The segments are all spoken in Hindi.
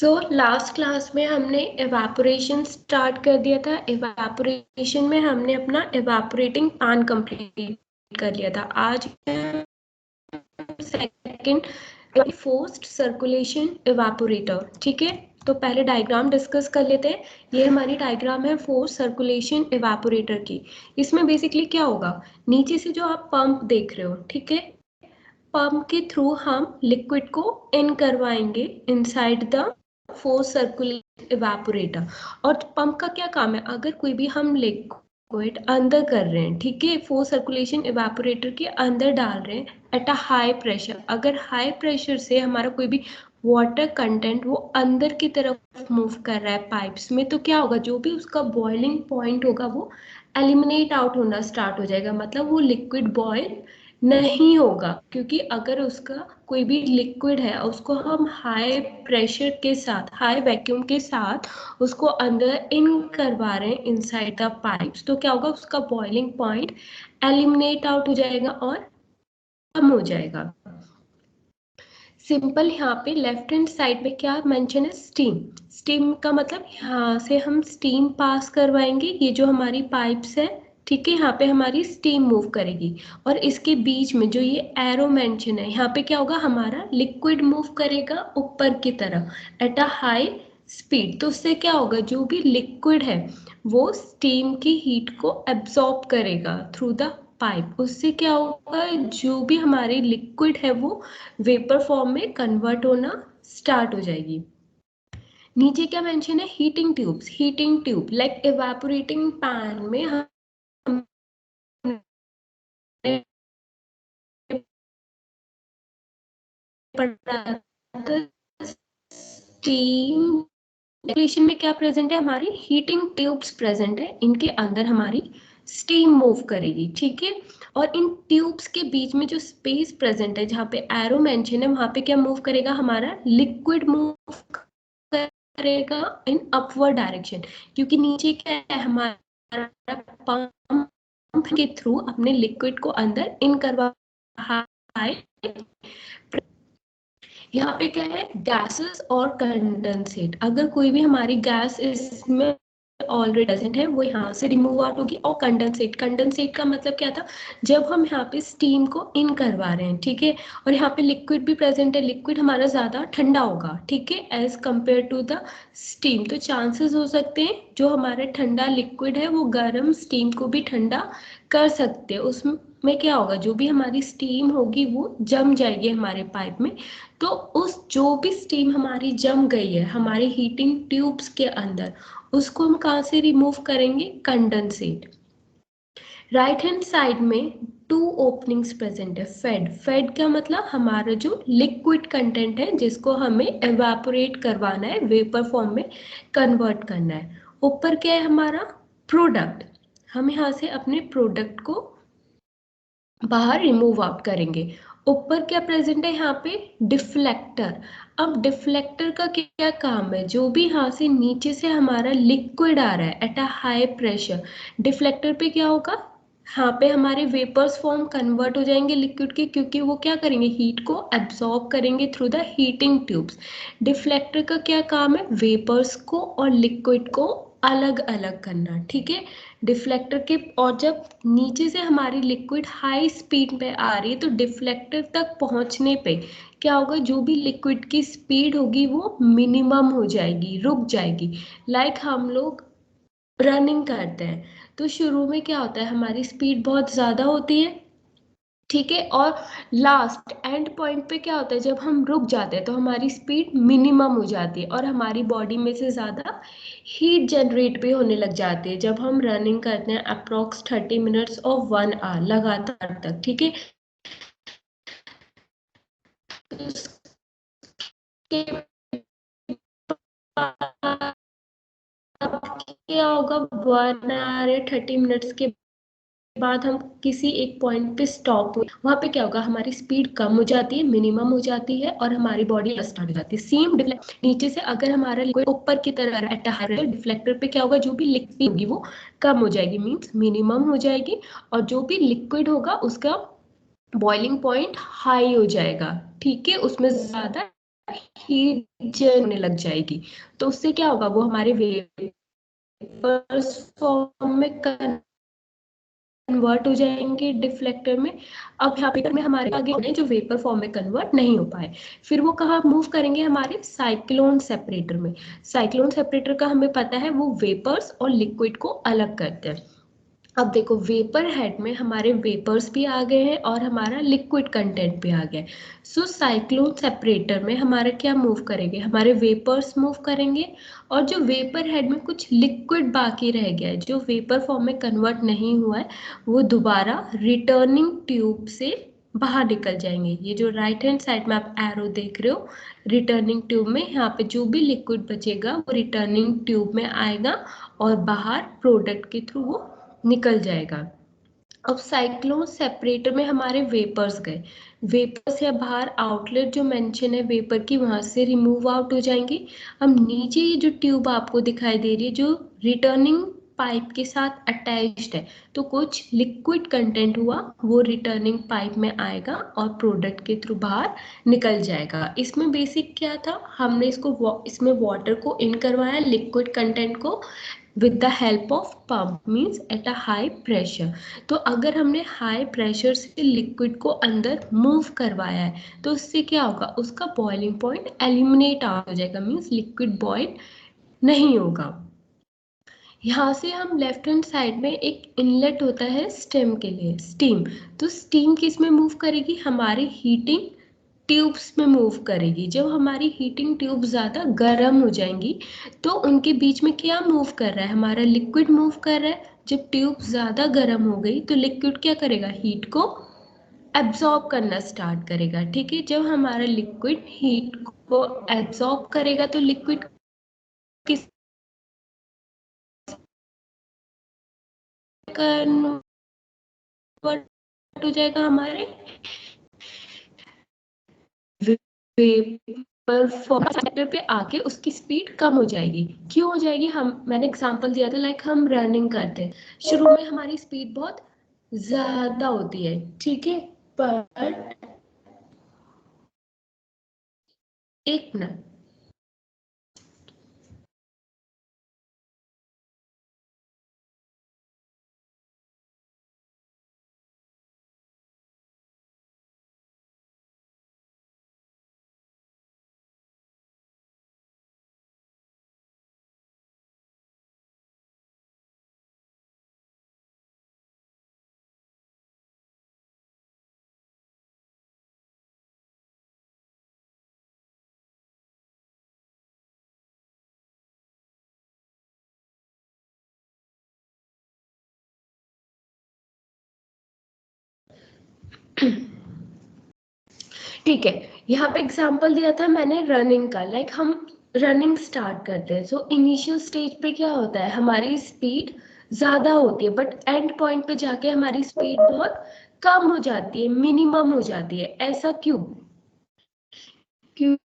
लास्ट क्लास में हमने एवापोरेशन स्टार्ट कर दिया था। एवापोरेशन में हमने अपना एवापोरेटिंग पान कंप्लीट कर लिया था। आज सेकंड फोर्स्ड सर्कुलेशन एवापोरेटर। ठीक है, तो पहले डायग्राम डिस्कस कर लेते हैं। ये हमारी डायग्राम है फोर्स सर्कुलेशन एवापोरेटर की। इसमें बेसिकली क्या होगा, नीचे से जो आप पंप देख रहे हो, ठीक है, पंप के थ्रू हम लिक्विड को इन करवाएंगे inside the force circulation evaporator. और पंप का क्या काम है, अगर कोई भी हम लिक्विड अंदर कर रहे हैं, ठीक है, फोर्स सर्कुलेशन इवेपोरेटर के अंदर डाल रहे हैं एट अ हाई प्रेशर, अगर हाई प्रेशर से हमारा कोई भी वाटर कंटेंट वो अंदर की तरफ मूव कर रहा है पाइप्स में, तो क्या होगा, जो भी उसका बॉइलिंग पॉइंट होगा वो एलिमिनेट आउट होना स्टार्ट हो जाएगा, मतलब वो लिक्विड बॉयल नहीं होगा। क्योंकि अगर उसका कोई भी लिक्विड है, उसको हम हाई प्रेशर के साथ, हाई वैक्यूम के साथ उसको अंदर इन करवा रहे हैं इनसाइड द पाइप्स, तो क्या होगा, उसका बॉइलिंग पॉइंट एलिमिनेट आउट हो जाएगा और कम हो जाएगा। सिंपल, यहाँ पे लेफ्ट हैंड साइड में क्या मेंशन है, स्टीम। स्टीम का मतलब यहाँ से हम स्टीम पास करवाएंगे, ये जो हमारी पाइप्स है, ठीक है, यहाँ पे हमारी स्टीम मूव करेगी। और इसके बीच में जो ये एरो मेंशन है, यहाँ पे क्या होगा, हमारा लिक्विड मूव करेगा ऊपर की तरफ एट अ हाई स्पीड। तो उससे क्या होगा, जो भी लिक्विड है वो स्टीम की हीट को एब्जॉर्ब करेगा थ्रू द पाइप। उससे क्या होगा, जो भी हमारी लिक्विड है वो वेपर फॉर्म में कन्वर्ट होना स्टार्ट हो जाएगी। नीचे क्या मेंशन है, heating tubes. Heating tube like evaporating pan में हम स्टीम सर्कुलेशन में क्या प्रेजेंट है, हमारी हीटिंग ट्यूब्स प्रेजेंट है, इनके अंदर हमारी स्टीम मूव करेगी, ठीक है। और इन ट्यूब्स के बीच में जो स्पेस प्रेजेंट है, जहाँ पे एरो मेंशन है, वहां पे क्या मूव करेगा, हमारा लिक्विड मूव करेगा इन अपवर्ड डायरेक्शन। क्योंकि नीचे क्या है, हमारा पंप के थ्रू अपने लिक्विड को अंदर इन करवा है। यहाँ पे क्या है, गैसेस और कंडेंसेट। अगर कोई भी हमारी गैस इसमें ऑलरेडी प्रेजेंट है, वो यहाँ से रिमूव आउट होगी। और कंडेंसेट, कंडेंसेट का मतलब क्या था, जब हम यहाँ पे स्टीम को इन करवा रहे हैं, ठीक है, और यहाँ पे लिक्विड भी प्रेजेंट है, लिक्विड हमारा ज्यादा ठंडा होगा, ठीक है, as compare to the steam. तो चांसेस हो सकते हैं जो हमारा ठंडा लिक्विड है वो गर्म स्टीम को भी ठंडा कर सकते हैं। उसमें क्या होगा, जो भी हमारी स्टीम होगी वो जम जाएगी हमारे पाइप में। तो उस जो भी स्टीम हमारी जम गई है हमारे हीटिंग ट्यूब्स के अंदर, उसको हम कहाँ से रिमूव करेंगे, कंडेंसेट। राइट हैंड साइड में टू ओपनिंग्स प्रेजेंट है। फेड, फेड का मतलब हमारा जो लिक्विड कंटेंट है जिसको हमें एवापोरेट करवाना है, वेपर फॉर्म में कन्वर्ट करना है। ऊपर क्या है हमारा प्रोडक्ट, हम यहाँ से अपने प्रोडक्ट को बाहर रिमूव आउट करेंगे। ऊपर क्या प्रेजेंट है, यहाँ पे डिफ्लेक्टर। अब डिफ्लेक्टर का क्या काम है, जो भी यहाँ से नीचे से हमारा लिक्विड आ रहा है at a high pressure, deflector पे क्या होगा, यहाँ पे हमारे वेपर्स फॉर्म कन्वर्ट हो जाएंगे लिक्विड के, क्योंकि वो क्या करेंगे, हीट को एब्सॉर्ब करेंगे through the heating tubes. Deflector का क्या काम है, वेपर्स को और लिक्विड को अलग अलग करना, ठीक है। डिफ्लेक्टर के, और जब नीचे से हमारी लिक्विड हाई स्पीड पे आ रही है तो डिफ्लेक्टर तक पहुंचने पे क्या होगा, जो भी लिक्विड की स्पीड होगी वो मिनिमम हो जाएगी, रुक जाएगी। लाइक हम लोग रनिंग करते हैं तो शुरू में क्या होता है, हमारी स्पीड बहुत ज़्यादा होती है, ठीक है, और लास्ट एंड पॉइंट पे क्या होता है, जब हम रुक जाते हैं तो हमारी स्पीड मिनिमम हो जाती है और हमारी बॉडी में से ज़्यादा हीट जनरेट भी होने लग जाती है जब हम रनिंग करते हैं अप्रोक्स 30 मिनट्स और 1 आवर लगातार तक, ठीक है। क्या होगा, 1 आवर या 30 मिनट्स के बाद हम किसी एक पॉइंट पे स्टॉप हुए, वहां पे क्या होगा, हमारी स्पीड कम हो जाती है, मिनिमम हो जाती है और हमारी बॉडी स्टार्ट हो जाती है। सेम नीचे से अगर हमारा लिक्विड ऊपर की तरह डिफ्लेक्टर पे क्या होगा, जो भी लिक्विड होगी वो कम हो जाएगी, मीन्स मिनिमम हो जाएगी, और जो भी लिक्विड होगा उसका बॉइलिंग पॉइंट हाई हो जाएगा, ठीक है, उसमें ज्यादा हीट जनरेट होने लग जाएगी, तो उससे क्या होगा, वो हमारे वेपर्स फॉर्म में कन्वर्ट हो जाएंगे डिफ्लेक्टर में। अब यहाँ पे में हमारे आगे जो वेपर फॉर्म में कन्वर्ट नहीं हो पाए, फिर वो कहाँ मूव करेंगे, हमारे साइक्लोन सेपरेटर में। साइक्लोन सेपरेटर का हमें पता है वो वेपर्स और लिक्विड को अलग करते हैं। अब देखो वेपर हेड में हमारे वेपर्स भी आ गए हैं और हमारा लिक्विड कंटेंट भी आ गया है। सो साइक्लोन सेपरेटर में हमारा क्या मूव करेंगे, हमारे वेपर्स मूव करेंगे, और जो वेपर हेड में कुछ लिक्विड बाकी रह गया है, जो वेपर फॉर्म में कन्वर्ट नहीं हुआ है, वो दोबारा रिटर्निंग ट्यूब से बाहर निकल जाएंगे। ये जो राइट हैंड साइड में आप एरो देख रहे हो रिटर्निंग ट्यूब में, यहाँ पे जो भी लिक्विड बचेगा वो रिटर्निंग ट्यूब में आएगा और बाहर प्रोडक्ट के थ्रू वो निकल जाएगा। अब साइक्लोन सेपरेटर में हमारे वेपर्स गए, वेपर्स या बाहर आउटलेट जो मेंशन है वेपर की, वहां से रिमूव आउट हो जाएंगे। अब नीचे ये जो ट्यूब आपको दिखाई दे रही है जो रिटर्निंग पाइप के साथ अटैच्ड है, तो कुछ लिक्विड कंटेंट हुआ वो रिटर्निंग पाइप में आएगा और प्रोडक्ट के थ्रू बाहर निकल जाएगा। इसमें बेसिक क्या था, हमने इसमें वाटर को इन करवाया, लिक्विड कंटेंट को with the help of pump, means at a high pressure। तो अगर हमने हाई प्रेशर से लिक्विड को अंदर मूव करवाया है तो उससे क्या होगा, उसका बॉइलिंग पॉइंट एलिमिनेट आउट हो जाएगा, मीन्स लिक्विड बॉइल नहीं होगा। यहाँ से हम लेफ्ट हैंड साइड में एक इनलेट होता है स्टेम के लिए, स्टीम। तो स्टीम किस में मूव करेगी, हमारी हीटिंग ट्यूब्स में मूव करेगी। जब हमारी हीटिंग ट्यूब ज़्यादा गर्म हो जाएंगी तो उनके बीच में क्या मूव कर रहा है, हमारा लिक्विड मूव कर रहा है। जब ट्यूब ज़्यादा गर्म हो गई तो लिक्विड क्या करेगा, हीट को एब्जॉर्ब करना स्टार्ट करेगा। ठीक है, जब हमारा लिक्विड हीट को एब्जॉर्ब करेगा तो लिक्विड किस कन्वर्ट हो जाएगा, हमारे वेपर फॉर्म पे आके उसकी स्पीड कम हो जाएगी। क्यों हो जाएगी, मैंने एग्जांपल दिया था, लाइक हम रनिंग करते हैं, शुरू में हमारी स्पीड बहुत ज्यादा होती है, ठीक है, पर एक मिनट, ठीक है, यहाँ पे एग्जांपल दिया था मैंने रनिंग का, लाइक हम रनिंग स्टार्ट करते हैं, सो इनिशियल स्टेज पे क्या होता है, हमारी स्पीड ज्यादा होती है, बट एंड पॉइंट पे जाके हमारी स्पीड बहुत कम हो जाती है, मिनिमम हो जाती है। ऐसा क्यों, क्यों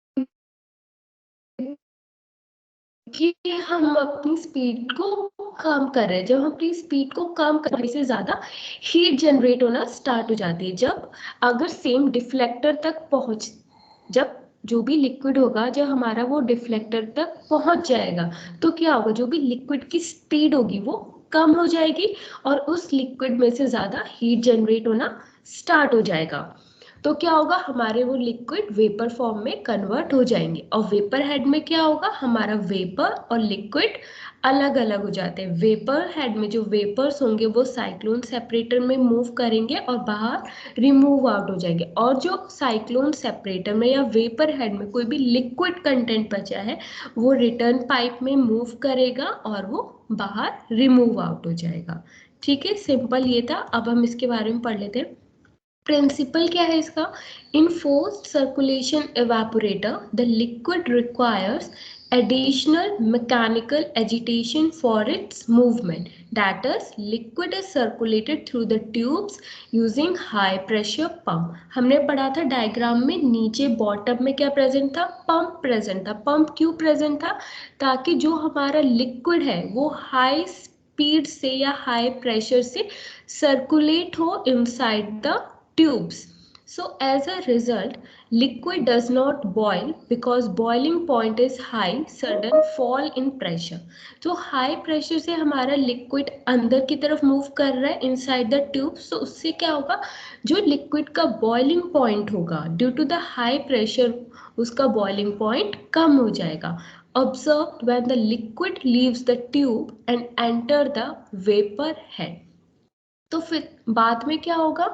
कि हम अपनी स्पीड को कम कर रहे हैं। जब हम अपनी स्पीड को कम करने से ज्यादा हीट जनरेट होना स्टार्ट हो जाती है। जब अगर सेम डिफ्लेक्टर तक पहुंच, जब जो भी लिक्विड होगा जब हमारा वो डिफ्लेक्टर तक पहुंच जाएगा तो क्या होगा, जो भी लिक्विड की स्पीड होगी वो कम हो जाएगी और उस लिक्विड में से ज्यादा हीट जनरेट होना स्टार्ट हो जाएगा। तो क्या होगा, हमारे वो लिक्विड वेपर फॉर्म में कन्वर्ट हो जाएंगे, और वेपर हेड में क्या होगा, हमारा वेपर और लिक्विड अलग अलग हो जाते हैं। वेपर हेड में जो वेपर्स होंगे वो साइक्लोन सेपरेटर में मूव करेंगे और बाहर रिमूव आउट हो जाएंगे, और जो साइक्लोन सेपरेटर में या वेपर हेड में कोई भी लिक्विड कंटेंट बचा है वो रिटर्न पाइप में मूव करेगा और वो बाहर रिमूव आउट हो जाएगा। ठीक है, सिंपल ये था। अब हम इसके बारे में पढ़ लेते हैं। प्रिंसिपल क्या है इसका, in forced circulation evaporator the liquid requires additional mechanical agitation for its movement, that is liquid is circulated through the tubes using high pressure pump। हमने पढ़ा था डायग्राम में, नीचे बॉटम में क्या प्रेजेंट था, पंप प्रेजेंट था। पंप क्यों प्रेजेंट था, ताकि जो हमारा लिक्विड है वो हाई स्पीड से या हाई प्रेशर से सर्कुलेट हो inside the tubes. So as a result, liquid does not boil because boiling point is high, sudden fall in pressure. तो high pressure से हमारा liquid अंदर की तरफ move कर रहा है inside the tube, so उससे क्या होगा, जो liquid का boiling point होगा due to the high pressure, उसका boiling point कम हो जाएगा. Observed when the liquid leaves the tube and enter the vapor head. तो फिर बाद में क्या होगा,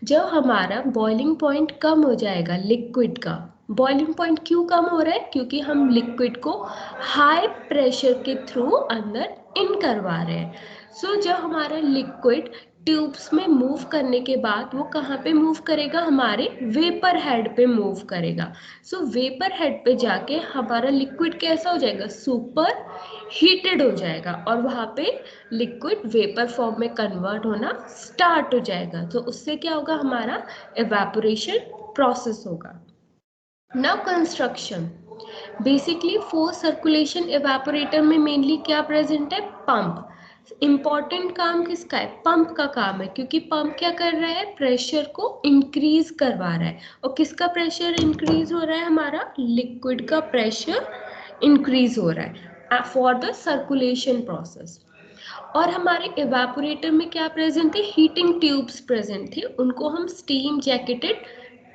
जब हमारा बॉइलिंग पॉइंट कम हो जाएगा लिक्विड का. बॉइलिंग पॉइंट क्यों कम हो रहा है, क्योंकि हम लिक्विड को हाई प्रेशर के थ्रू अंदर इन करवा रहे हैं. सो जब हमारा लिक्विड ट्यूब्स में मूव करने के बाद वो कहाँ पे मूव करेगा, हमारे वेपर हेड पे मूव करेगा. सो वेपर हेड पे जाके हमारा लिक्विड कैसा हो जाएगा, सुपर हीटेड हो जाएगा और वहाँ पे लिक्विड वेपर फॉर्म में कन्वर्ट होना स्टार्ट हो जाएगा. तो उससे क्या होगा, हमारा एवेपोरेशन प्रोसेस होगा. Now construction. Basically force circulation evaporator में मेनली क्या प्रेजेंट है, पंप. इंपॉर्टेंट काम किसका है, पंप का काम है, क्योंकि पंप क्या कर रहा है, प्रेशर को इंक्रीज करवा रहा है. और किसका प्रेशर इंक्रीज हो रहा है, हमारा लिक्विड का प्रेशर इंक्रीज हो रहा है फॉर द सर्कुलेशन प्रोसेस. और हमारे इवेपोरेटर में क्या प्रेजेंट थे, हीटिंग ट्यूब्स प्रेजेंट थे, उनको हम स्टीम जैकेटेड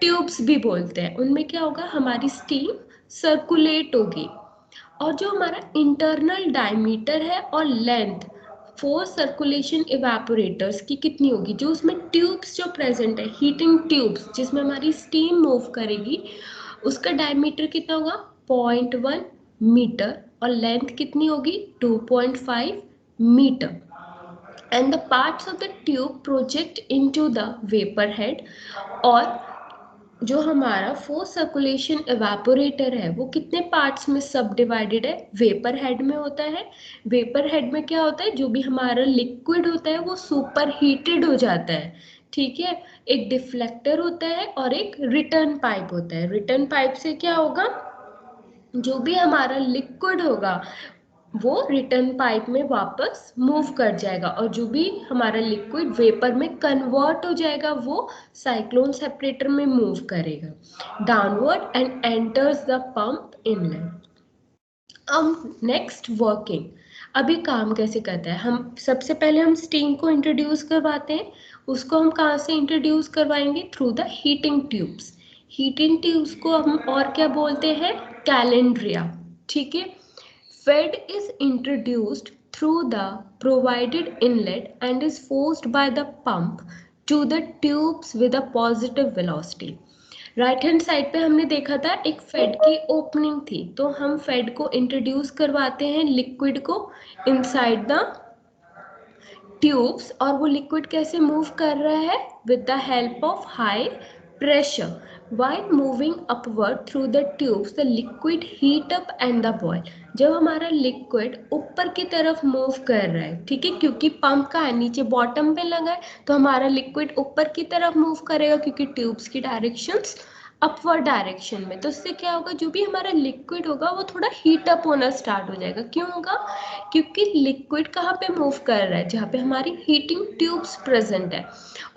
ट्यूब्स भी बोलते हैं. उनमें क्या होगा, हमारी स्टीम सर्कुलेट होगी. और जो हमारा इंटरनल डायमीटर है और लेंथ फोर सर्कुलेशन इवेपोरेटर्स की कितनी होगी, जो उसमें ट्यूब्स जो प्रेजेंट है, हीटिंग ट्यूब्स जिसमें हमारी स्टीम मूव करेगी, उसका डायमीटर कितना होगा, 0.1 मीटर और लेंथ कितनी होगी, 2.5 metre. And the parts of the tube project into the vapor head. और जो हमारा फोर्स सर्कुलेशन एवेपोरेटर है वो कितने पार्ट्स में सब डिवाइडेड है, वेपर हेड में होता है. वेपर हेड में क्या होता है, जो भी हमारा लिक्विड होता है वो सुपर हीटेड हो जाता है. ठीक है, एक डिफ्लेक्टर होता है और एक रिटर्न पाइप होता है. रिटर्न पाइप से क्या होगा, जो भी हमारा लिक्विड होगा वो रिटर्न पाइप में वापस मूव कर जाएगा और जो भी हमारा लिक्विड वेपर में कन्वर्ट हो जाएगा वो साइक्लोन सेपरेटर में मूव करेगा downward and enters the pump inlet. अब नेक्स्ट वर्किंग. अभी काम कैसे करता है, हम सबसे पहले हम स्टीम को इंट्रोड्यूस करवाते हैं. उसको हम कहाँ से इंट्रोड्यूस करवाएंगे, through the heating tubes. Heating tubes को हम और क्या बोलते हैं, कैलेंड्रिया. ठीक है. Fed is introduced through the provided inlet and is forced by the pump to the tubes with a positive velocity. Right hand side पे हमने देखा था एक फेड की ओपनिंग थी, तो हम फेड को इंट्रोड्यूस करवाते हैं लिक्विड को इनसाइड द ट्यूब्स और वो लिक्विड कैसे मूव कर रहा है, with the help of high pressure. While moving upward through the tubes, the liquid heat up and the boil. जब हमारा लिक्विड ऊपर की तरफ मूव कर रहा है, ठीक है, क्योंकि पंप का है नीचे बॉटम पे लगा है, तो हमारा लिक्विड ऊपर की तरफ मूव करेगा क्योंकि ट्यूब्स की डायरेक्शंस अपवर्ड डायरेक्शन में. तो इससे क्या होगा, जो भी हमारा लिक्विड होगा वो थोड़ा हीट अप होना स्टार्ट हो जाएगा. क्यों होगा, क्योंकि लिक्विड कहाँ पे मूव कर रहा है, जहाँ पे हमारी हीटिंग ट्यूब्स प्रेजेंट है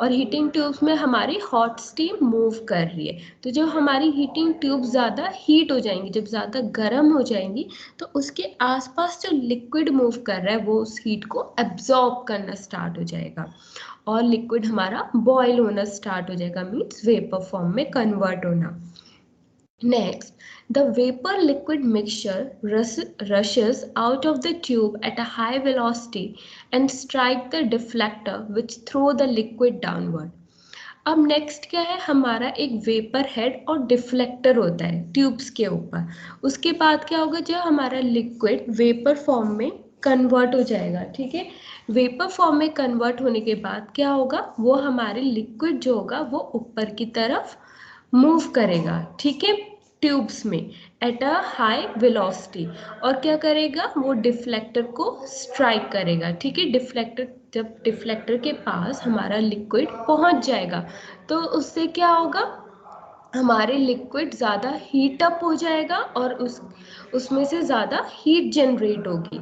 और हीटिंग ट्यूब्स में हमारी हॉट स्टीम मूव कर रही है. तो जब हमारी हीटिंग ट्यूब ज़्यादा हीट हो जाएंगी, जब ज़्यादा गर्म हो जाएंगी, तो उसके आसपास जो लिक्विड मूव कर रहा है वो उस हीट को एब्जॉर्ब करना स्टार्ट हो जाएगा और लिक्विड हमारा बॉयल होना स्टार्ट हो जाएगा, मीन्स वेपर फॉर्म में कन्वर्ट होना. Next, the vapor liquid mixture rushes out of the tube at a high velocity and strike the deflector which throw the liquid downward. अब नेक्स्ट क्या है, हमारा एक वेपर हेड और डिफ्लेक्टर होता है ट्यूब्स के ऊपर. उसके बाद क्या होगा, जब हमारा लिक्विड वेपर फॉर्म में कन्वर्ट हो जाएगा, ठीक है, वेपर फॉर्म में कन्वर्ट होने के बाद क्या होगा, वो हमारे लिक्विड जो होगा वो ऊपर की तरफ मूव करेगा, ठीक है, ट्यूब्स में एट अ हाई वेलोसिटी. और क्या करेगा, वो डिफ्लेक्टर को स्ट्राइक करेगा, ठीक है. डिफ्लेक्टर, जब डिफ्लेक्टर के पास हमारा लिक्विड पहुंच जाएगा तो उससे क्या होगा, हमारे लिक्विड ज़्यादा हीट अप हो जाएगा और उसमें से ज़्यादा हीट जनरेट होगी.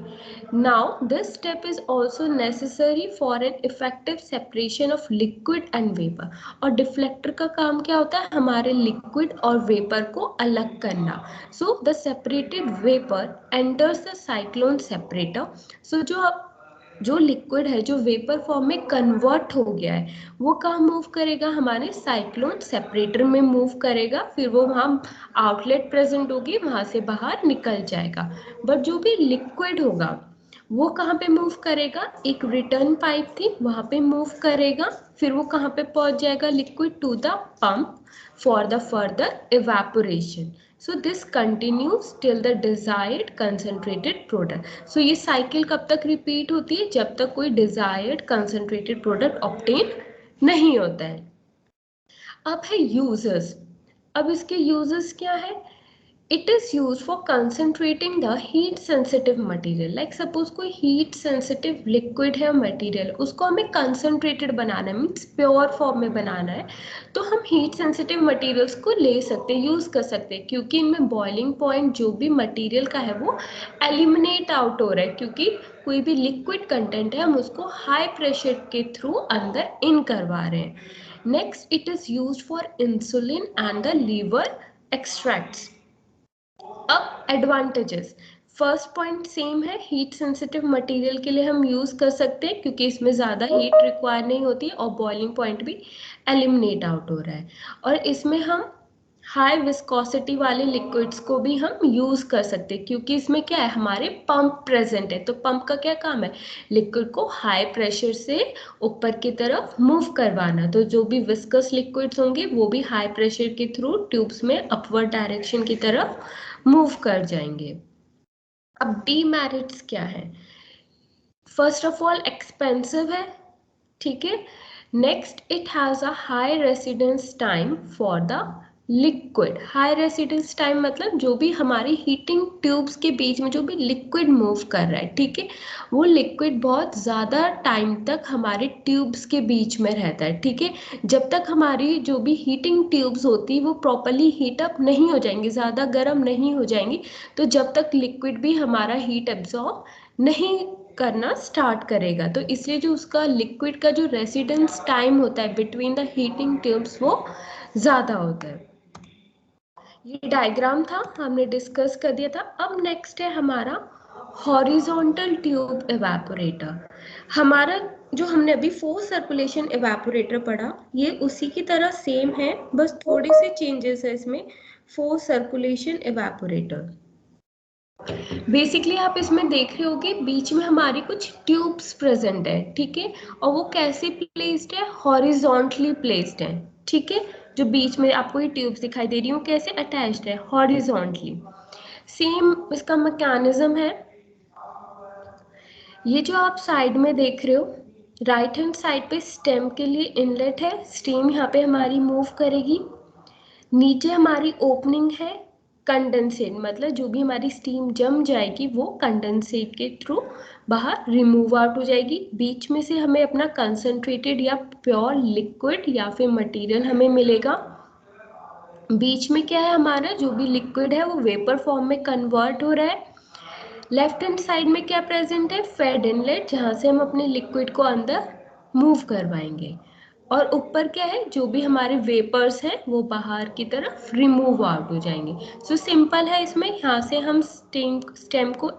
Now this step is also necessary for an effective separation of liquid and vapour. और डिफ्लेक्टर का काम क्या होता है? हमारे लिक्विड और वेपर को अलग करना. So the separated vapour enters the cyclone separator. So जो लिक्विड है जो वेपर फॉर्म में कन्वर्ट हो गया है वो कहाँ मूव करेगा? हमारे साइक्लोन सेपरेटर में मूव करेगा. फिर वो वहाँ आउटलेट प्रेजेंट होगी, वहां से बाहर निकल जाएगा. बट जो भी लिक्विड होगा वो कहाँ पे मूव करेगा? एक रिटर्न पाइप थी वहां पे मूव करेगा. फिर वो कहाँ पे पहुंच जाएगा? Liquid to the pump for the further evaporation. So this continues till the desired concentrated product. So ये साइकिल कब तक रिपीट होती है? जब तक कोई desired concentrated product obtain नहीं होता है. अब है यूजर्स. अब इसके यूजर्स क्या है? It is used for concentrating the heat sensitive material. Like suppose कोई heat sensitive liquid है material, उसको हमें concentrated बनाना है, means pure form में बनाना है, तो हम heat sensitive materials को ले सकते हैं, use कर सकते हैं, क्योंकि इनमें boiling point जो भी material का है वो eliminate out हो रहा है, क्योंकि कोई भी liquid content है हम उसको high pressure के through अंदर in करवा रहे हैं. Next, it is used for insulin and the liver extracts. अब एडवांटेजेस. फर्स्ट पॉइंट सेम है, हीट सेंसिटिव मटेरियल के लिए हम यूज कर सकते हैं क्योंकि इसमें ज़्यादा हीट रिक्वायर नहीं होती और बॉइलिंग पॉइंट भी एलिमिनेट आउट हो रहा है. और इसमें हम हाई विस्कोसिटी वाले लिक्विड्स को भी हम यूज कर सकते हैं क्योंकि इसमें क्या है? हमारे पंप प्रेजेंट है. तो पंप का क्या काम है? लिक्विड को हाई प्रेशर से ऊपर की तरफ मूव करवाना. तो जो भी विस्कस लिक्विड्स होंगे वो भी हाई प्रेशर के थ्रू ट्यूब्स में अपवर्ड डायरेक्शन की तरफ मूव कर जाएंगे. अब डीमेरिट्स क्या है? फर्स्ट ऑफ ऑल एक्सपेंसिव है, ठीक है. Next, it has a high residence time for the liquid. High residence time मतलब जो भी हमारी हीटिंग ट्यूब्स के बीच में जो भी लिक्विड मूव कर रहा है, ठीक है, वो लिक्विड बहुत ज़्यादा टाइम तक हमारे ट्यूब्स के बीच में रहता है, ठीक है. जब तक हमारी जो भी हीटिंग ट्यूब्स होती वो प्रॉपरली हीट अप नहीं हो जाएंगी, ज़्यादा गर्म नहीं हो जाएंगी, तो जब तक लिक्विड भी हमारा हीट एब्जॉर्ब नहीं करना स्टार्ट करेगा. तो इसलिए जो उसका लिक्विड का जो रेसिडेंस टाइम होता है बिटवीन द हीटिंग ट्यूब्स वो ज़्यादा होता है. ये डायग्राम था, हमने डिस्कस कर दिया था. अब नेक्स्ट है हमारा हॉरिजॉन्टल ट्यूब एवेपोरेटर. हमारा जो हमने अभी फोर्स सर्कुलेशन एवेपोरेटर पढ़ा ये उसी की तरह सेम है, बस थोड़े से चेंजेस है इसमें. फोर्स सर्कुलेशन एवेपोरेटर बेसिकली आप इसमें देख रहे होगे बीच में हमारी कुछ ट्यूब्स प्रेजेंट है, ठीक है, और वो कैसे प्लेस्ड है? हॉरिजॉन्टली प्लेस्ड है, ठीक है. जो बीच में आपको ये ट्यूब्स दिखाई दे रही है वो कैसे अटैच्ड है? हॉरिजॉन्टली. सेम इसका मैकेनिज्म है. ये जो आप साइड में देख रहे हो राइट हैंड साइड पे स्टेम के लिए इनलेट है, स्टीम यहाँ पे हमारी मूव करेगी. नीचे हमारी ओपनिंग है कंडेंसेट, मतलब जो भी हमारी स्टीम जम जाएगी वो कंडेंसेट के थ्रू बाहर रिमूव आउट हो जाएगी. बीच में से हमें अपना कंसंट्रेटेड या प्योर लिक्विड या फिर मटेरियल हमें मिलेगा. बीच में क्या है? हमारा जो भी लिक्विड है वो वेपर फॉर्म में कन्वर्ट हो रहा है. लेफ्ट हैंड साइड में क्या प्रेजेंट है? फेड इनलेट, जहाँ से हम अपने लिक्विड को अंदर मूव करवाएंगे. और ऊपर क्या है? जो भी हमारे वेपर्स हैं वो बाहर की तरफ रिमूव आउट हो जाएंगे. सो सिंपल है. इसमें यहाँ से हम स्टेम को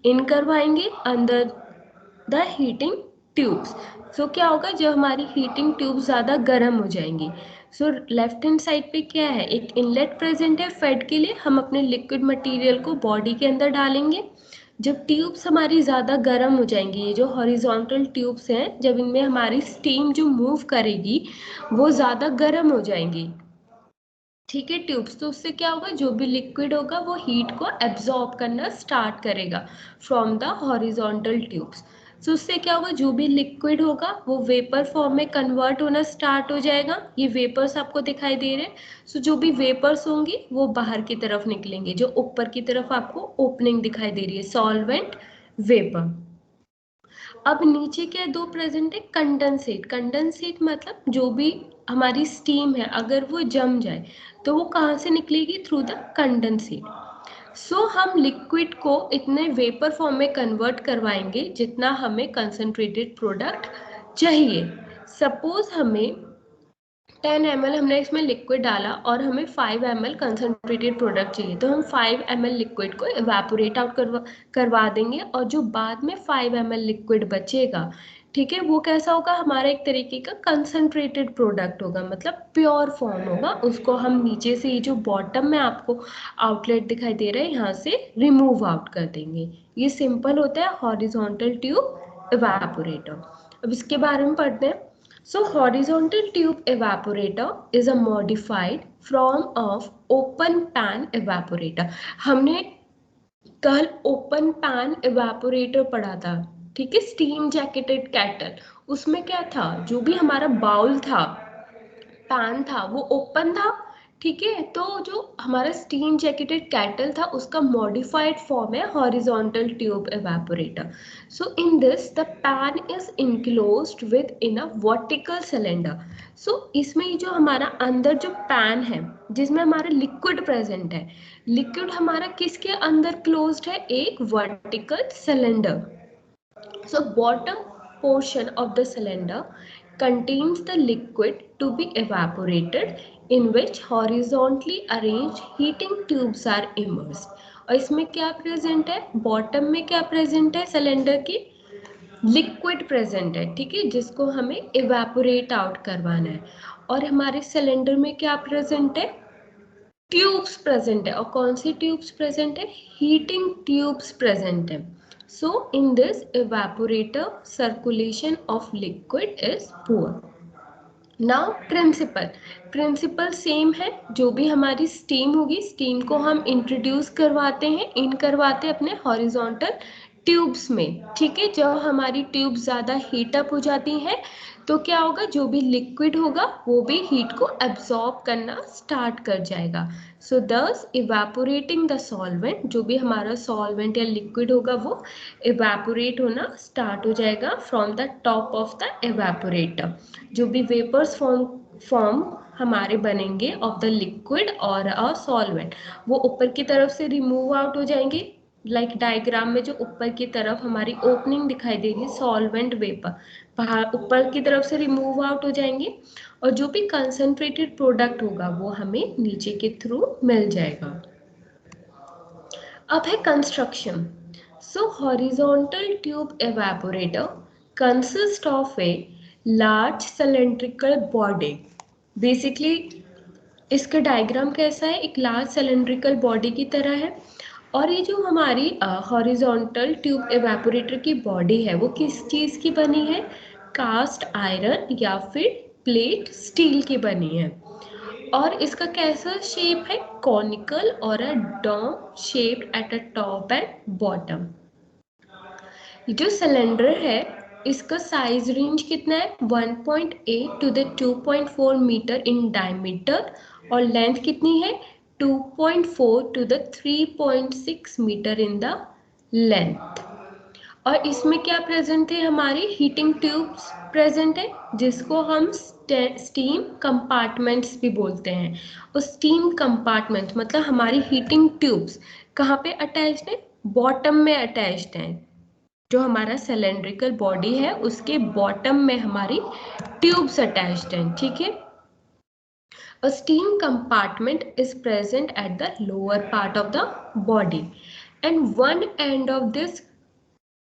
इन करवाएंगे अंदर द हीटिंग ट्यूब्स. सो क्या होगा? जब हमारी हीटिंग ट्यूब ज़्यादा गर्म हो जाएंगी. सो लेफ्ट हैंड साइड पे क्या है? एक इनलेट प्रेजेंट है फेड के लिए. हम अपने लिक्विड मटेरियल को बॉडी के अंदर डालेंगे. जब ट्यूब्स हमारी ज़्यादा गर्म हो जाएंगी, ये जो हॉरिजॉन्टल ट्यूब्स हैं, जब इनमें हमारी स्टीम जो मूव करेगी वो ज़्यादा गर्म हो जाएंगी, ठीक है, ट्यूब्स. तो उससे क्या होगा? जो भी लिक्विड होगा वो हीट को एब्जॉर्ब करना स्टार्ट करेगा फ्रॉम द हॉरिजॉन्टल ट्यूब्स. तो उससे क्या होगा? जो भी लिक्विड होगा वो वेपर फॉर्म में कन्वर्ट होना स्टार्ट हो जाएगा. ये वेपर्स आपको दिखाई दे रहे हैं. सो जो भी वेपर्स होंगे वो बाहर की तरफ निकलेंगे. जो ऊपर की तरफ आपको ओपनिंग दिखाई दे रही है, सॉल्वेंट वेपर. अब नीचे क्या दो प्रेजेंट है, कंडेंसेट। कंडेंसेट मतलब जो भी हमारी स्टीम है अगर वो जम जाए तो वो कहाँ से निकलेगी, थ्रू द कंडेंसेट। सो हम लिक्विड को इतने वेपर फॉर्म में कन्वर्ट करवाएंगे जितना हमें कंसंट्रेटेड प्रोडक्ट चाहिए। सपोज हमें 10 ml हमने इसमें लिक्विड डाला और हमें 5 ml कंसनट्रेटेड प्रोडक्ट चाहिए, तो हम 5 ml लिक्विड को इवेपोरेट आउट करवा देंगे और जो बाद में 5 ml लिक्विड बचेगा, ठीक है, वो कैसा होगा, हमारा एक तरीके का कंसनट्रेटेड प्रोडक्ट होगा, मतलब प्योर फॉर्म होगा। उसको हम नीचे से, ये जो बॉटम में आपको आउटलेट दिखाई दे रहा है, यहाँ से रिमूव आउट कर देंगे। ये सिंपल होता है हॉरिजॉन्टल ट्यूब इवेपोरेटर। अब इसके बारे में पढ़ते हैं। So horizontal tube evaporator is a modified form of open pan evaporator. हमने कल ओपन पैन इवेपोरेटर पढ़ा था, ठीक है, स्टीम जैकेटेड कैटल। उसमें क्या था, जो भी हमारा बाउल था, पैन था, वो ओपन था, ठीक है। तो जो हमारा स्टीम जैकेटेड कैटल था उसका मॉडिफाइड फॉर्म है horizontal tube evaporator. So in this the pan is enclosed within a vertical cylinder. So इसमें जो हमारा अंदर जो पैन है जिसमें हमारा लिक्विड प्रेजेंट है, लिक्विड हमारा किसके अंदर क्लोज्ड है, एक vertical cylinder. So bottom portion of the cylinder contains the liquid to be evaporated, in which horizontally arranged heating tubes are immersed. और इसमें क्या प्रेजेंट है, बॉटम में क्या प्रेजेंट है, सिलेंडर की लिक्विड प्रेजेंट है, ठीक है, जिसको हमें इवेपोरेट आउट करवाना है। और हमारे सिलेंडर में क्या प्रेजेंट है, ट्यूब्स प्रेजेंट है। और कौन सी ट्यूब्स प्रेजेंट है, हीटिंग ट्यूब्स प्रेजेंट है। So in this evaporator circulation of liquid is poor. Now principle same है, जो भी हमारी स्टीम होगी, स्टीम को हम इंट्रोड्यूस करवाते हैं, इन करवाते हैं अपने हॉरिजॉन्टल ट्यूब्स में, ठीक है। जब हमारी ट्यूब ज़्यादा हीटअप हो जाती हैं तो क्या होगा, जो भी लिक्विड होगा वो भी हीट को एब्जॉर्ब करना स्टार्ट कर जाएगा। सो दस इवेपोरेटिंग द सॉल्वेंट, जो भी हमारा सॉल्वेंट या लिक्विड होगा वो इवेपोरेट होना स्टार्ट हो जाएगा from the top of the evaporator. जो भी वेपर्स फॉर्म हमारे बनेंगे ऑफ द लिक्विड और अ सॉल्वेंट, वो ऊपर की तरफ से रिमूव आउट हो जाएंगे। लाइक डायग्राम में जो ऊपर की तरफ हमारी ओपनिंग दिखाई दे रही है, सॉल्वेंट वेपर बाहर ऊपर की तरफ से रिमूव आउट हो जाएंगे और जो भी कंसंट्रेटेड प्रोडक्ट होगा वो हमें नीचे के थ्रू मिल जाएगा। अब है construction. So horizontal tube evaporator consist of a large cylindrical body. Basically इसका डायग्राम कैसा है, एक लार्ज सिलेंड्रिकल बॉडी की तरह है। और ये जो हमारी हॉरिजॉन्टल ट्यूब एवेपोरेटर की बॉडी है वो किस चीज़ की बनी है, कास्ट आयरन या फिर प्लेट स्टील की बनी है। और इसका कैसा शेप है, कॉनिकल और a dome shaped at a top and bottom. जो सिलेंडर है इसका साइज रेंज कितना है, 1.8 to the 2.4 metre in diameter, और लेंथ कितनी है, 2.4 to the 3.6 metre in the length. और इसमें क्या प्रेजेंट है, हमारी हीटिंग ट्यूब्स प्रेजेंट है, जिसको हम स्टीम कंपार्टमेंट्स भी बोलते हैं। और स्टीम कंपार्टमेंट मतलब हमारी हीटिंग ट्यूब्स कहाँ पे अटैच्ड है, बॉटम में अटैच्ड हैं। जो हमारा सिलेंड्रिकल बॉडी है उसके बॉटम में हमारी ट्यूब्स अटैच्ड हैं, ठीक है। A steam compartment is present at the lower part of the body, and one end of this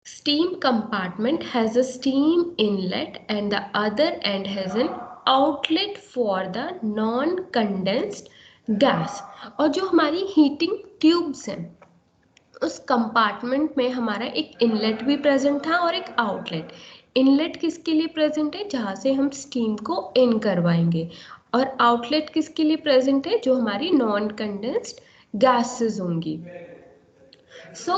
steam compartment has a steam inlet and the other end has an outlet for the non-condensed gas। और जो हमारी हीटिंग ट्यूब्स हैं उस कंपार्टमेंट में हमारा एक इनलेट भी प्रेजेंट था और एक आउटलेट। इनलेट किसके लिए प्रेजेंट है, जहाँ से हम स्टीम को इन करवाएंगे, और आउटलेट किसके लिए प्रेजेंट है, जो हमारी नॉन कंडेंस्ड गैसेस होंगी। सो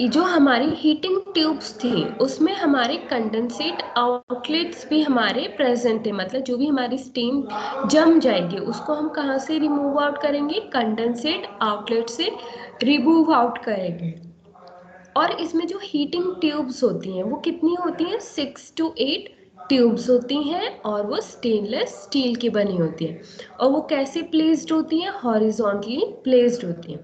जो हमारी हीटिंग ट्यूब्स थी उसमें हमारे कंडेंसेट आउटलेट्स भी हमारे प्रेजेंट थे, मतलब जो भी हमारी स्टीम जम जाएगी उसको हम कहाँ से रिमूव आउट करेंगे, कंडेंसेट आउटलेट से रिमूव आउट करेंगे। और इसमें जो हीटिंग ट्यूब्स होती हैं वो कितनी होती हैं, 6 to 8 ट्यूब्स होती हैं और वो स्टेनलेस स्टील की बनी होती हैं और वो कैसे प्लेस्ड होती हैं, हॉरिजॉन्टली प्लेस्ड होती हैं.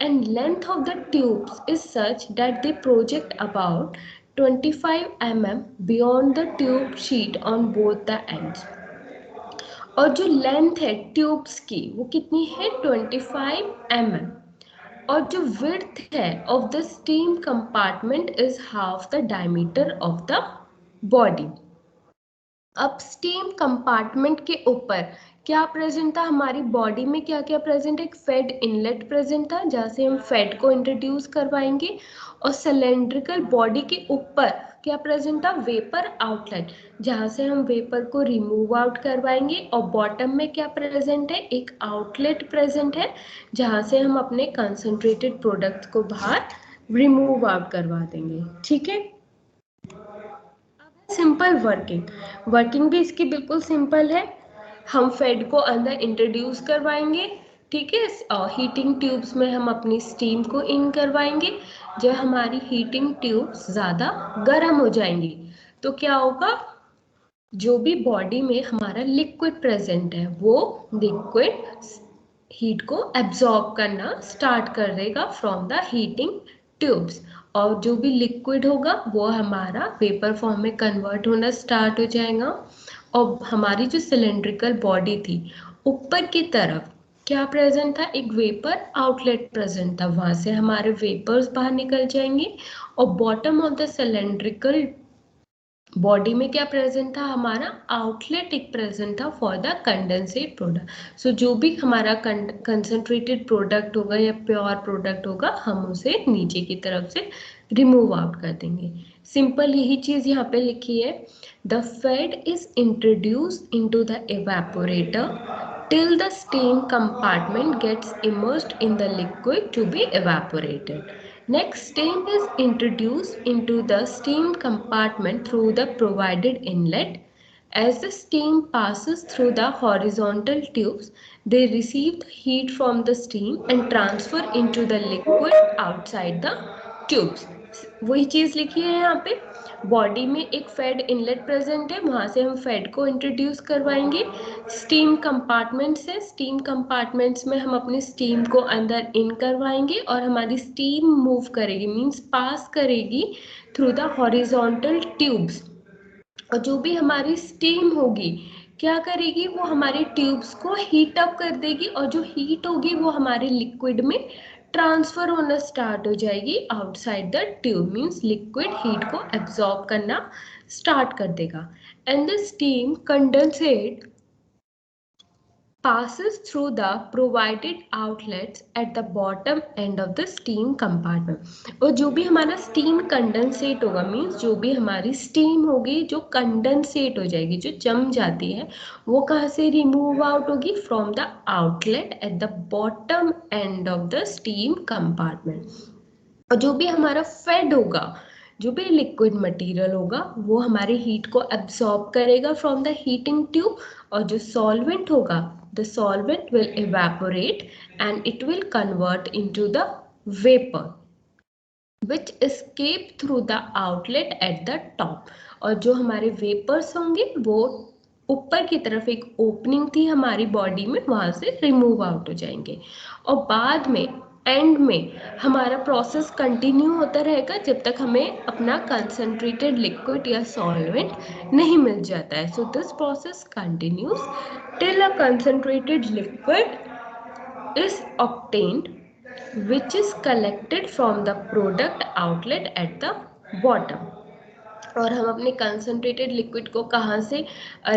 And length of the tubes is such that they project about 25 mm beyond the tube sheet on both the ends. और जो लेंथ है ट्यूब्स की वो कितनी है, 25 mm. और जो विड्थ है of the steam compartment is half the diameter of the body. अब स्टीम कंपार्टमेंट के ऊपर क्या प्रेजेंट था, हमारी बॉडी में क्या क्या प्रेजेंट है, एक फेड इनलेट प्रेजेंट था जहाँ से हम फेड को इंट्रोड्यूस करवाएंगे और सिलेंड्रिकल बॉडी के ऊपर क्या प्रेजेंट था, वेपर आउटलेट जहाँ से हम वेपर को रिमूव आउट करवाएंगे और बॉटम में क्या प्रेजेंट है, एक आउटलेट प्रेजेंट है जहाँ से हम अपने कंसंट्रेटेड प्रोडक्ट को बाहर रिमूव आउट करवा देंगे. ठीक है, सिंपल वर्किंग भी इसकी बिल्कुल सिंपल है. हम फेड को अंदर इंट्रोड्यूस करवाएंगे, ठीक है, हीटिंग ट्यूब्स में हम अपनी स्टीम को इन करवाएंगे. जब हमारी हीटिंग ट्यूब्स ज़्यादा गर्म हो जाएंगी तो क्या होगा, जो भी बॉडी में हमारा लिक्विड प्रेजेंट है वो लिक्विड हीट को एब्जॉर्ब करना स्टार्ट कर देगा फ्रॉम द हीटिंग ट्यूब्स और जो भी लिक्विड होगा वो हमारा वेपर फॉर्म में कन्वर्ट होना स्टार्ट हो जाएगा. और हमारी जो सिलेंड्रिकल बॉडी थी ऊपर की तरफ क्या प्रेजेंट था, एक वेपर आउटलेट प्रेजेंट था, वहां से हमारे वेपर्स बाहर निकल जाएंगे. और bottom of the cylindrical body में क्या प्रेजेंट था, हमारा आउटलेट एक प्रेजेंट था फॉर द कंडेंसेट प्रोडक्ट. सो जो भी हमारा कंसंट्रेटेड प्रोडक्ट होगा या प्योर प्रोडक्ट होगा हम उसे नीचे की तरफ से रिमूव आउट कर देंगे. सिंपल यही चीज यहाँ पे लिखी है. The feed is introduce into the evaporator till the steam compartment gets immersed in the liquid to be evaporated. Next, steam is introduced into the steam compartment through the provided inlet. As the steam passes through the horizontal tubes, they receive the heat from the steam and transfer into the liquid outside the tubes. वही चीज लिखी है यहाँ पे. बॉडी में एक फेड इनलेट प्रेजेंट है, वहां से हम फेड को इंट्रोड्यूस करवाएंगे स्टीम कंपार्टमेंट से. स्टीम कंपार्टमेंट्स में हम अपनी स्टीम को अंदर इन करवाएंगे और हमारी स्टीम मूव करेगी, मींस पास करेगी थ्रू द हॉरिजॉन्टल ट्यूब्स. और जो भी हमारी स्टीम होगी क्या करेगी, वो हमारे ट्यूब्स को हीट अप कर देगी और जो हीट होगी वो हमारे लिक्विड में ट्रांसफर होना स्टार्ट हो जाएगी outside the tube, means liquid heat को एब्जॉर्ब करना स्टार्ट कर देगा. And the steam condensate passes through the provided outlets at the bottom end of the steam compartment. और जो भी हमारा steam condensate होगा मीन्स जो भी हमारी steam होगी जो condensate हो जाएगी, जो जम जाती है, वो कहाँ से remove out होगी, from the outlet at the bottom end of the steam compartment. और जो भी हमारा फेड होगा, जो भी लिक्विड मटेरियल होगा वो हमारे हीट को एब्सॉर्ब करेगा फ्रॉम द हीटिंग ट्यूब और जो सॉल्वेंट होगा the solvent will evaporate and it will convert into the vapor which escape through the outlet at the top. और जो हमारे वेपर्स होंगे वो ऊपर की तरफ एक ओपनिंग थी हमारी बॉडी में वहां से रिमूव आउट हो जाएंगे और बाद में एंड में हमारा प्रोसेस कंटिन्यू होता रहेगा जब तक हमें अपना कंसंट्रेटेड लिक्विड या सॉल्वेंट नहीं मिल जाता है. So this process continues till a concentrated liquid is obtained which is collected from the product outlet at the bottom. और हम अपने कंसंट्रेटेड लिक्विड को कहाँ से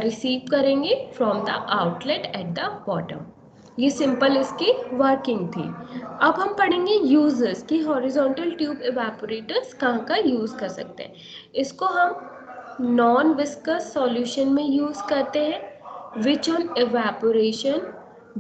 रिसीव करेंगे, from the outlet at the bottom. ये सिंपल इसकी वर्किंग थी. अब हम पढ़ेंगे यूजेस कि हॉरिजॉन्टल ट्यूब इवेपोरेटर्स कहाँ का यूज कर सकते हैं. इसको हम नॉन विस्कस सॉल्यूशन में यूज करते हैं which on evaporation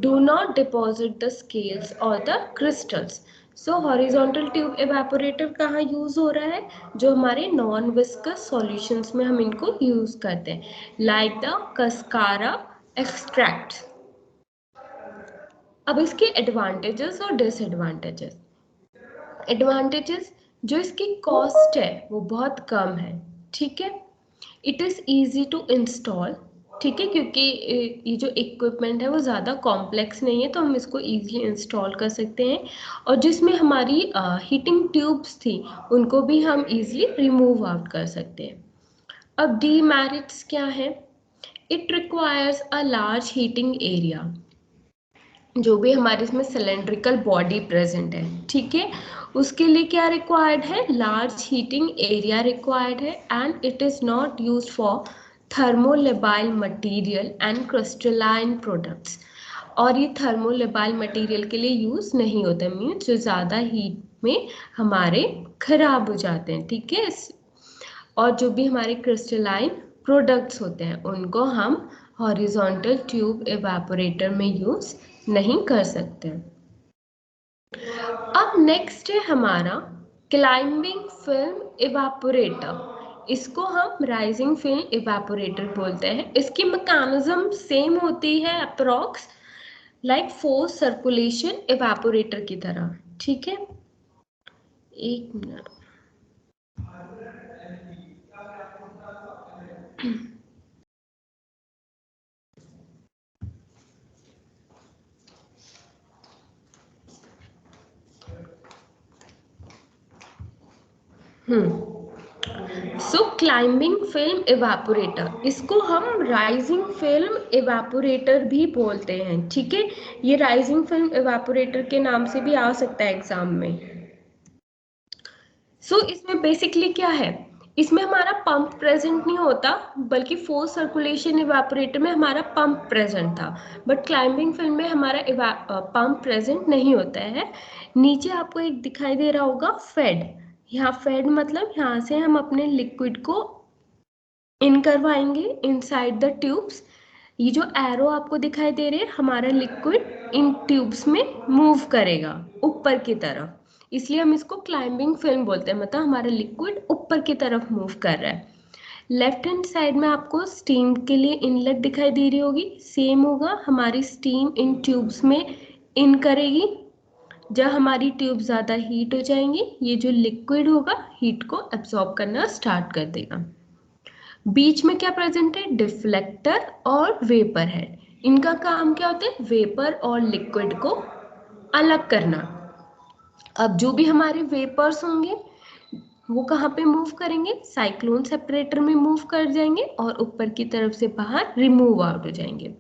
do not deposit the scales or the crystals. So horizontal tube evaporator कहाँ यूज हो रहा है, जो हमारे नॉन विस्कस सॉल्यूशंस में हम इनको यूज करते हैं, लाइक द कस्कारा एक्सट्रैक्ट. अब इसके एडवांटेजेस और डिसएडवांटेजेस. एडवांटेजेस, जो इसकी कॉस्ट है वो बहुत कम है, ठीक है। It is easy to install, ठीक है, क्योंकि ये जो इक्विपमेंट है वो ज़्यादा कॉम्प्लेक्स नहीं है, तो हम इसको ईजिली इंस्टॉल कर सकते हैं। और जिसमें हमारी हीटिंग ट्यूब्स थी उनको भी हम ईजिली रिमूव आउट कर सकते हैं। अब डीमेरिट्स क्या है? It requires a large heating area, जो भी हमारे इसमें सिलेंड्रिकल बॉडी प्रेजेंट है, ठीक है, उसके लिए क्या रिक्वायर्ड है? लार्ज हीटिंग एरिया रिक्वायर्ड है, and it is not use for thermolabile material and crystalline products. और ये थर्मोलेबाइल मटेरियल के लिए यूज़ नहीं होता, मीन्स जो ज़्यादा हीट में हमारे खराब हो जाते हैं, ठीक है। और जो भी हमारे क्रिस्टलाइन प्रोडक्ट्स होते हैं उनको हम हॉरिजॉन्टल ट्यूब एवापोरेटर में यूज़ नहीं कर सकते। अब नेक्स्ट है हमारा क्लाइंबिंग फिल्म इवापोरेटर। इसको हम राइजिंग फिल्म इवापोरेटर बोलते हैं। इसकी मैकेनिज्म सेम होती है approx like force circulation evaporator की तरह, ठीक है। एक मिनट। सो क्लाइंबिंग फिल्म इवापोरेटर, इसको हम राइजिंग फिल्म इवापोरेटर भी बोलते हैं, ठीक है। ये राइजिंग फिल्म इवापोरेटर के नाम से भी आ सकता है एग्जाम में। इसमें बेसिकली क्या है? इसमें हमारा पंप प्रेजेंट नहीं होता, बल्कि फोर्स सर्कुलेशन इवापोरेटर में हमारा पंप प्रेजेंट था। बट क्लाइंबिंग फिल्म में हमारा पंप प्रेजेंट नहीं होता है। नीचे आपको एक दिखाई दे रहा होगा फेड। यहाँ फेड मतलब यहाँ से हम अपने लिक्विड को इन करवाएंगे इनसाइड द ट्यूब्स। ये जो एरो आपको दिखाई दे रहे हैं, हमारा लिक्विड इन ट्यूब्स में मूव करेगा ऊपर की तरफ, इसलिए हम इसको क्लाइंबिंग फिल्म बोलते हैं, मतलब हमारा लिक्विड ऊपर की तरफ मूव कर रहा है। लेफ्ट हैंड साइड में आपको स्टीम के लिए इनलेट दिखाई दे रही होगी, सेम होगा, हमारी स्टीम इन ट्यूब्स में इन करेगी। जब हमारी ट्यूब ज़्यादा हीट हो जाएंगी, ये जो लिक्विड होगा हीट को एब्जॉर्ब करना स्टार्ट कर देगा। बीच में क्या प्रेजेंट है? डिफ्लेक्टर और वेपर हेड। इनका काम क्या होता है? वेपर और लिक्विड को अलग करना। अब जो भी हमारे वेपर्स होंगे वो कहाँ पे मूव करेंगे? साइक्लोन सेपरेटर में मूव कर जाएंगे और ऊपर की तरफ से बाहर रिमूव आउट हो जाएंगे।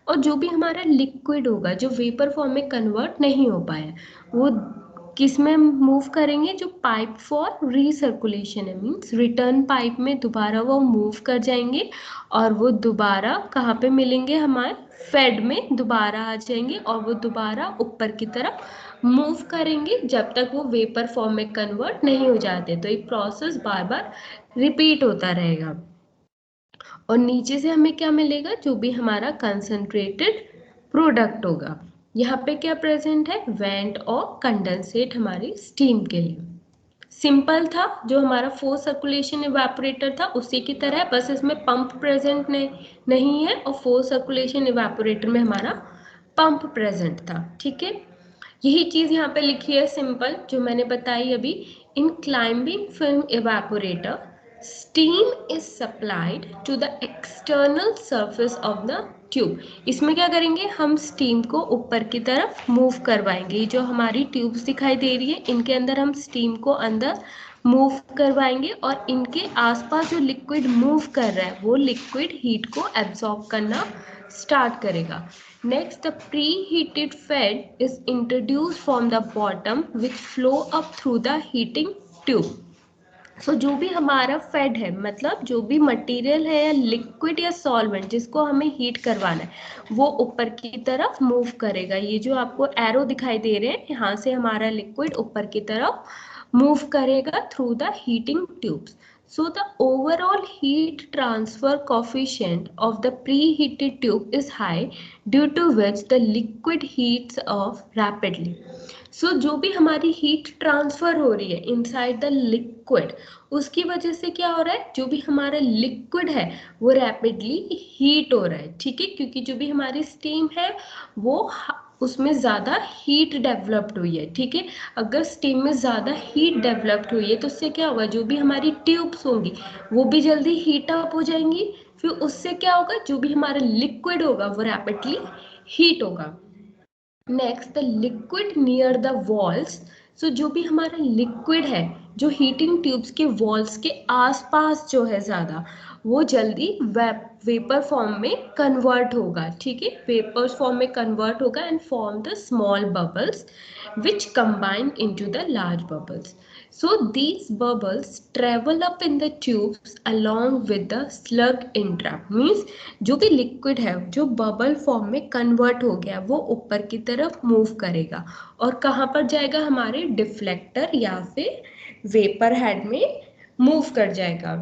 और जो भी हमारा लिक्विड होगा जो वेपर फॉर्म में कन्वर्ट नहीं हो पाया, वो किस में मूव करेंगे? जो पाइप फॉर रीसर्कुलेशन है, मीन्स रिटर्न पाइप में दोबारा वो मूव कर जाएंगे और वो दोबारा कहाँ पे मिलेंगे? हमारे फेड में दोबारा आ जाएंगे और वो दोबारा ऊपर की तरफ मूव करेंगे जब तक वो वेपर फॉर्म में कन्वर्ट नहीं हो जाते। तो ये प्रोसेस बार बार रिपीट होता रहेगा। और नीचे से हमें क्या मिलेगा? जो भी हमारा कंसंट्रेटेड प्रोडक्ट होगा। यहाँ पे क्या प्रेजेंट है? वेंट और कंडेंसेट हमारी स्टीम के लिए। सिंपल था, जो हमारा फोर्स सर्कुलेशन इवेपोरेटर था उसी की तरह, बस इसमें पंप प्रेजेंट नहीं है और फोर्स सर्कुलेशन इवेपोरेटर में हमारा पंप प्रेजेंट था, ठीक है। यही चीज़ यहाँ पे लिखी है सिंपल, जो मैंने बताई अभी। In climbing film evaporator steam is supplied to the external surface of the tube. इसमें क्या करेंगे? हम स्टीम को ऊपर की तरफ मूव करवाएंगे। जो हमारी ट्यूब्स दिखाई दे रही है इनके अंदर हम स्टीम को अंदर मूव करवाएंगे और इनके आसपास जो लिक्विड मूव कर रहा है वो लिक्विड हीट को एब्जॉर्ब करना स्टार्ट करेगा। Next, the preheated fed is introduced from the bottom which flow up through the heating tube. जो भी हमारा फेड है, मतलब जो भी मटेरियल है या लिक्विड या सॉल्वेंट जिसको हमें हीट करवाना है वो ऊपर की तरफ मूव करेगा। ये जो आपको एरो दिखाई दे रहे हैं, यहाँ से हमारा लिक्विड ऊपर की तरफ मूव करेगा through the heating tubes. So the overall heat transfer coefficient of the preheated tube is high, due to which the liquid heats up rapidly. जो भी हमारी हीट ट्रांसफर हो रही है इनसाइड द लिक्विड, उसकी वजह से क्या हो रहा है? जो भी हमारा लिक्विड है वो रैपिडली हीट हो रहा है, ठीक है, क्योंकि जो भी हमारी स्टीम है वो उसमें ज़्यादा हीट डेवलप्ड हुई है, ठीक है। अगर स्टीम में ज़्यादा हीट डेवलप्ड हुई है तो उससे क्या होगा, जो भी हमारी ट्यूब्स होंगी वो भी जल्दी हीट अप हो जाएंगी। फिर उससे क्या होगा, जो भी हमारा लिक्विड होगा वो रैपिडली हीट होगा। Next, the liquid near the walls. So जो भी हमारा लिक्विड है जो हीटिंग ट्यूब्स के वॉल्स के आसपास जो है ज़्यादा, वो जल्दी वेपर फॉर्म में कन्वर्ट होगा, ठीक है। वेपर फॉर्म में कन्वर्ट होगा and form the small bubbles which combine into the large bubbles. So these bubbles travel up in the tubes along with the slug interrupt. Means जो भी लिक्विड है जो बबल फॉर्म में कन्वर्ट हो गया वो ऊपर की तरफ मूव करेगा और कहाँ पर जाएगा, हमारे डिफ्लेक्टर या फिर वेपर हेड में मूव कर जाएगा।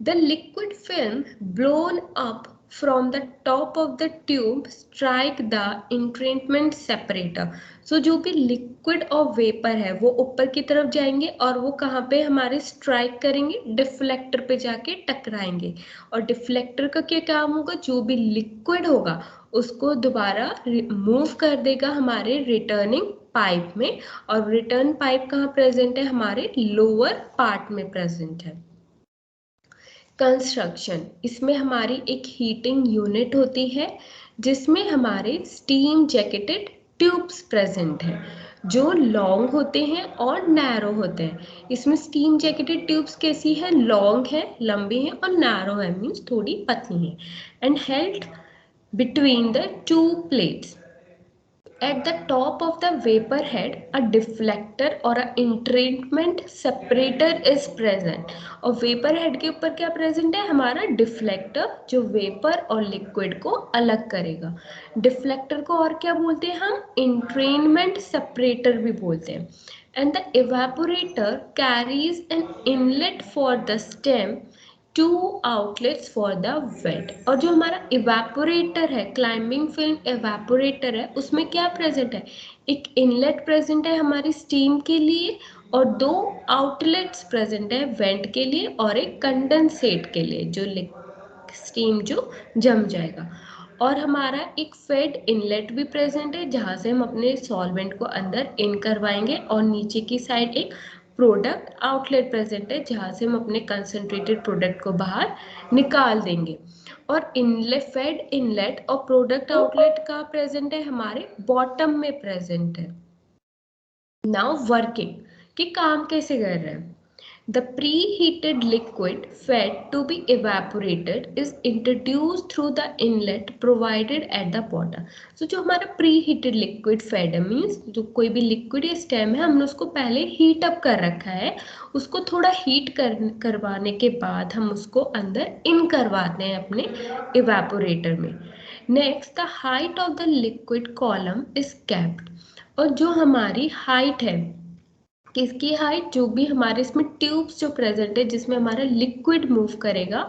The liquid film blown up from the top of the tube strike the entrainment separator. So जो भी लिक्विड और वेपर है वो ऊपर की तरफ जाएंगे और वो कहाँ पे हमारे स्ट्राइक करेंगे, डिफ्लेक्टर पे जाके टकराएंगे। और डिफ्लेक्टर का क्या काम होगा, जो भी लिक्विड होगा उसको दोबारा मूव कर देगा हमारे रिटर्निंग पाइप में। और रिटर्न पाइप कहाँ प्रेजेंट है, हमारे लोअर पार्ट में प्रेजेंट है। कंस्ट्रक्शन, इसमें हमारी एक हीटिंग यूनिट होती है जिसमें हमारे स्टीम जैकेटेड ट्यूब्स प्रेजेंट हैं जो लॉन्ग होते हैं और नैरो होते हैं। इसमें स्टीम जैकेटेड ट्यूब्स कैसी है, लॉन्ग है, लंबी है, और नैरो है, मीन्स थोड़ी पतली है। And held between the two plates. At the top of the vapor head, a deflector or a entrainment separator is present. और वेपर हेड के ऊपर क्या प्रेजेंट है, हमारा डिफ्लेक्टर जो वेपर और लिक्विड को अलग करेगा। डिफ्लेक्टर को और क्या बोलते हैं हम, entrainment separator भी बोलते हैं। And the evaporator carries an inlet for the stem, two outlets for the wet. और जो हमारा इवेपोरेटर है, क्लाइंबिंग फिल्म इवेपोरेटर है, उसमें क्या प्रेजेंट है, एक इनलेट प्रेजेंट है हमारी स्टीम के लिए और दो आउटलेट्स प्रेजेंट है वेंट के लिए और एक कंडेंसेट के लिए जो स्टीम जो जम जाएगा। और हमारा एक फेड इनलेट भी प्रेजेंट है जहाँ से हम अपने सॉल्वेंट को अंदर इन करवाएंगे और नीचे की साइड एक प्रोडक्ट आउटलेट प्रेजेंट है जहाँ से हम अपने कंसंट्रेटेड प्रोडक्ट को बाहर निकाल देंगे। और इनलेट, फेड इनलेट और प्रोडक्ट आउटलेट का प्रेजेंट है हमारे बॉटम में प्रेजेंट है। नाउ वर्किंग, कि काम कैसे कर रहे हैं। The preheated liquid fed to be evaporated is introduced through the inlet provided at the bottom. So जो हमारा preheated liquid fed है, means जो कोई भी liquid या stem है हमने उसको पहले heat up कर रखा है, उसको थोड़ा heat करवाने के बाद हम उसको अंदर in करवाते हैं अपने evaporator में। Next, the height of the liquid column is kept. और जो हमारी height है, किसकी हाइट, जो भी हमारे इसमें ट्यूब्स जो प्रेजेंट है जिसमें हमारा लिक्विड मूव करेगा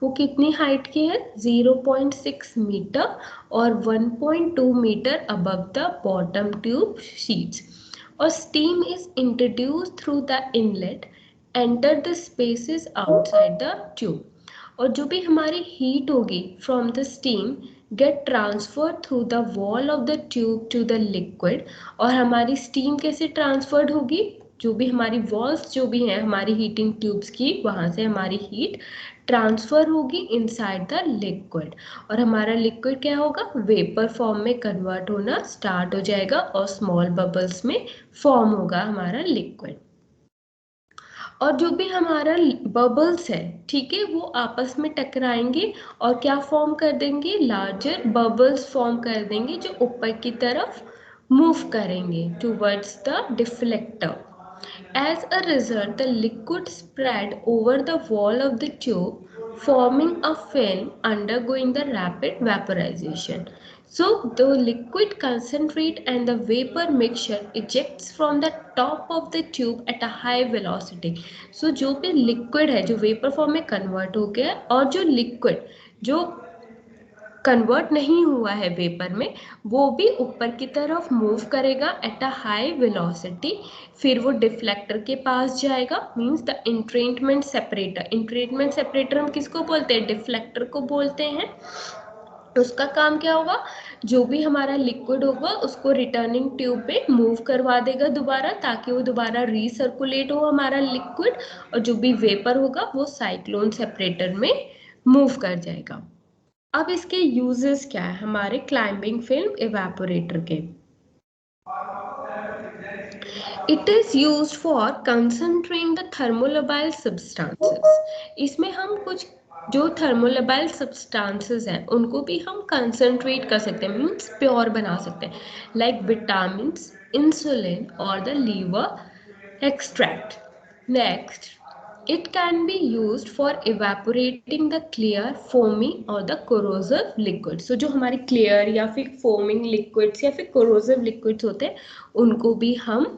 वो कितनी हाइट की है, 0.6 मीटर और 1.2 metre above the bottom tube sheets. और steam is introduce through the inlet, enter the spaces outside the tube. और जो भी हमारी हीट होगी from the steam get transfer through the wall of the tube to the liquid. और हमारी स्टीम कैसे ट्रांसफर्ड होगी, जो भी हमारी वॉल्स जो भी हैं हमारी हीटिंग ट्यूब्स की, वहाँ से हमारी हीट ट्रांसफर होगी इनसाइड द लिक्विड और हमारा लिक्विड क्या होगा, वेपर फॉर्म में कन्वर्ट होना स्टार्ट हो जाएगा और स्मॉल बबल्स में फॉर्म होगा हमारा लिक्विड। और जो भी हमारा बबल्स है, ठीक है, वो आपस में टकराएंगे और क्या फॉर्म कर देंगे, लार्जर बबल्स फॉर्म कर देंगे जो ऊपर की तरफ मूव करेंगे towards the deflector. As a result, the liquid spread over the wall of the tube, forming a film undergoing the rapid vaporization. So, the liquid concentrate and the vapor mixture ejects from the top of the tube at a high velocity. So, जो भी liquid है जो vapor form में convert हो गया और जो liquid जो कन्वर्ट नहीं हुआ है वेपर में, वो भी ऊपर की तरफ मूव करेगा एट अ हाई वेलोसिटी। फिर वो डिफ्लेक्टर के पास जाएगा, मींस द इंट्रेनमेंट सेपरेटर। इंट्रेनमेंट सेपरेटर हम किसको बोलते हैं, डिफ्लेक्टर को बोलते हैं। उसका काम क्या होगा, जो भी हमारा लिक्विड होगा उसको रिटर्निंग ट्यूब पे मूव करवा देगा दोबारा, ताकि वो दोबारा रीसर्कुलेट हो हमारा लिक्विड, और जो भी वेपर होगा वो साइक्लोन सेपरेटर में मूव कर जाएगा। अब इसके यूजेस क्या है हमारे क्लाइंबिंग फिल्म इवेपोरेटर के। It is use for concentrating the thermolabile substances. इसमें हम कुछ जो थर्मोलबाइल सब्सटेंसेस हैं उनको भी हम कंसंट्रेट कर सकते हैं, मीन्स प्योर बना सकते हैं, लाइक विटामिन, इंसुलिन और the liver extract. Next, it can be used for evaporating the clear, foamy or the corrosive liquid. So जो हमारे clear या फिर foaming liquids या फिर corrosive liquids होते हैं उनको भी हम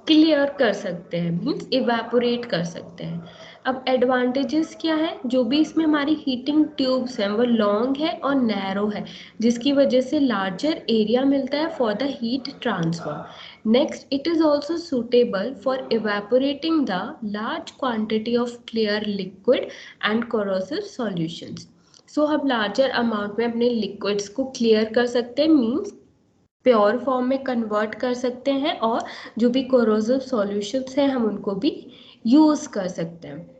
क्लियर कर सकते हैं, मीन्स इवेपोरेट कर सकते हैं। अब एडवांटेजेस क्या है, जो भी इसमें हमारी हीटिंग ट्यूब्स हैं वो लॉन्ग है और नैरो है, जिसकी वजह से लार्जर एरिया मिलता है for the heat transfer. Next, it is also suitable for evaporating the large quantity of clear liquid and corrosive solutions. So हम लार्जर अमाउंट में अपने लिक्विड्स को क्लियर कर सकते हैं, मीन्स प्योर फॉर्म में कन्वर्ट कर सकते हैं, और जो भी कोरोसिव सॉल्यूशंस हैं हम उनको भी यूज कर सकते हैं।